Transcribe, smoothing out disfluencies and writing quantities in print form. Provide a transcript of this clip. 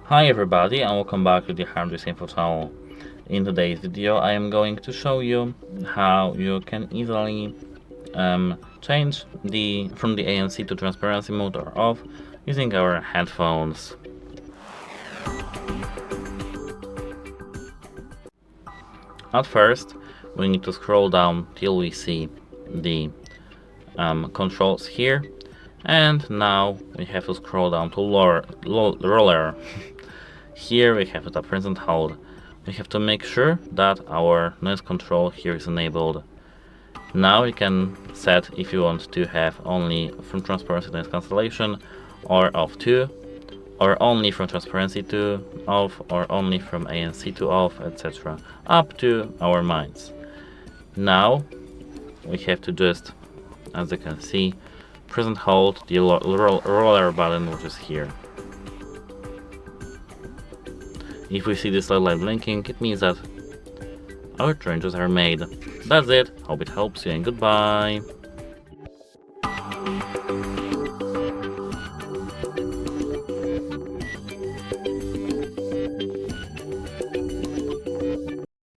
Hi everybody and welcome back to the HardReset.Info channel. In today's video I am going to show you how you can easily change from the ANC to transparency mode or off using our headphones. At first we need to scroll down till we see the controls here, and now we have to scroll down to roller. Here we have to tap press and hold. We have to make sure that our noise control here is enabled. Now you can set if you want to have only from transparency noise cancellation or off to, or only from transparency to off, or only from ANC to off, etc. Up to our minds. Now we have to just, as you can see, press and hold the roller button, which is here. If we see this light blinking, it means that our changes are made. That's it, hope it helps you and goodbye.